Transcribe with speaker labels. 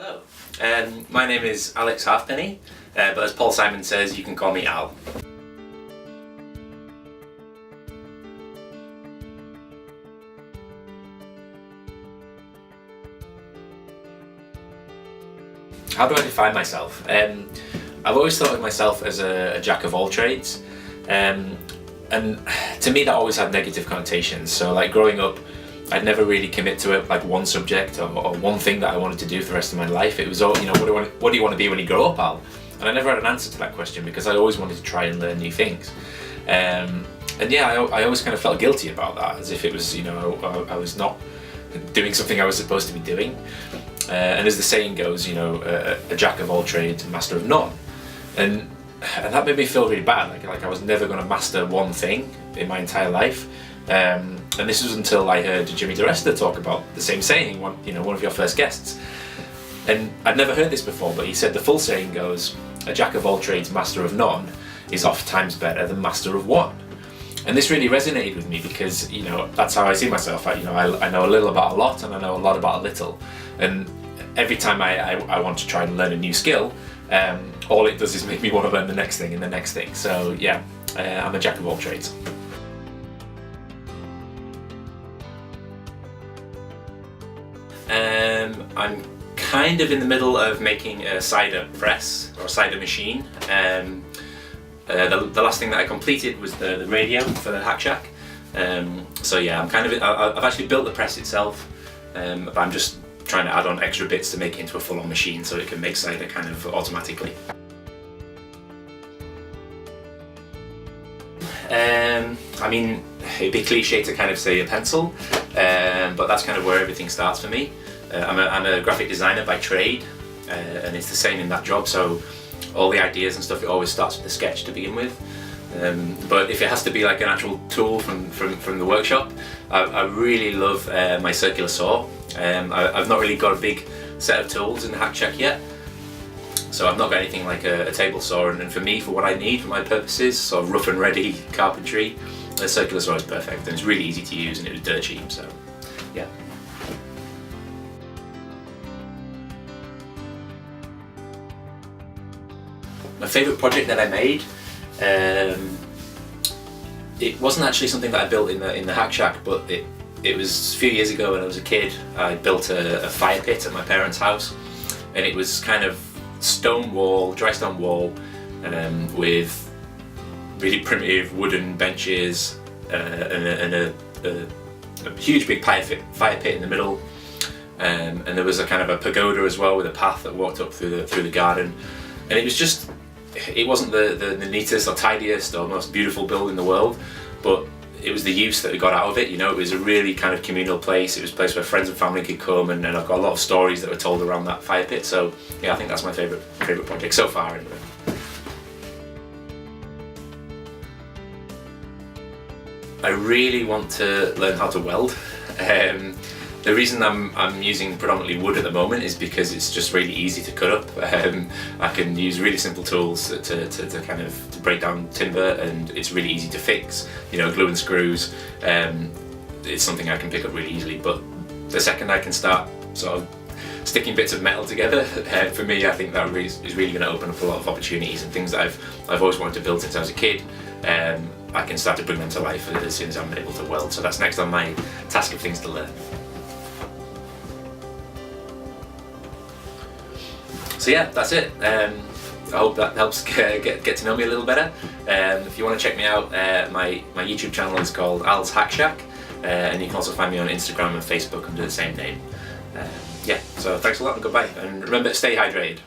Speaker 1: Hello, my name is Alex Halfpenny, but as Paul Simon says, you can call me Al. How do I define myself? I've always thought of myself as a jack of all trades, and to me that always had negative connotations. So like growing up, I'd never really commit to it, like one subject or one thing that I wanted to do for the rest of my life. It was all, what do you want to be when you grow up, Al? And I never had an answer to that question because I always wanted to try and learn new things. And yeah, I always kind of felt guilty about that, as if it was, I was not doing something I was supposed to be doing. And as the saying goes, a jack of all trades, a master of none. And that made me feel really bad, like I was never going to master one thing in my entire life. And this was until I heard Jimmy DeResta talk about the same saying, one of your first guests. And I'd never heard this before, but he said the full saying goes, a jack of all trades, master of none, is oft times better than master of one. And this really resonated with me because, that's how I see myself. I know a little about a lot and I know a lot about a little. And every time I want to try and learn a new skill, all it does is make me want to learn the next thing and the next thing. So yeah, I'm a jack of all trades. I'm kind of in the middle of making a cider press or a cider machine. The last thing that I completed was the radio for the Hack Shack. So yeah, I've actually built the press itself, but I'm just trying to add on extra bits to make it into a full-on machine so it can make cider kind of automatically. It'd be cliche to kind of say a pencil, but that's kind of where everything starts for me. I'm a graphic designer by trade, and it's the same in that job, so all the ideas and stuff, it always starts with a sketch to begin with. But if it has to be like an actual tool from the workshop, I really love my circular saw. I've not really got a big set of tools in the Hack Shack yet, so I've not got anything like a table saw, and for me, for what I need, for my purposes, sort of rough and ready carpentry, the circular saw is perfect, and it's really easy to use and it was dirt cheap, so yeah. My favourite project that I made, it wasn't actually something that I built in the Hack Shack, but it was a few years ago when I was a kid. I built a fire pit at my parents' house, and it was kind of dry stone wall, with really primitive wooden benches and a huge big fire pit in the middle, and there was a kind of a pagoda as well with a path that walked up through the garden, and it wasn't the neatest or tidiest or most beautiful build in the world, but it was the use that we got out of it. It was a really kind of communal place. It was a place where friends and family could come, and I've got a lot of stories that were told around that fire pit. So yeah, I think that's my favourite project so far anyway. I really want to learn how to weld. The reason I'm using predominantly wood at the moment is because it's just really easy to cut up. I can use really simple tools to break down timber, and it's really easy to fix. Glue and screws. It's something I can pick up really easily. But the second I can start sort of sticking bits of metal together, for me, I think that is really going to open up a lot of opportunities and things that I've always wanted to build since I was a kid. I can start to bring them to life as soon as I'm able to weld. So that's next on my task of things to learn. So yeah, that's it. I hope that helps get to know me a little better. If you want to check me out, my YouTube channel is called Al's Hack Shack, and you can also find me on Instagram and Facebook under the same name. Yeah, so thanks a lot and goodbye. And remember to stay hydrated.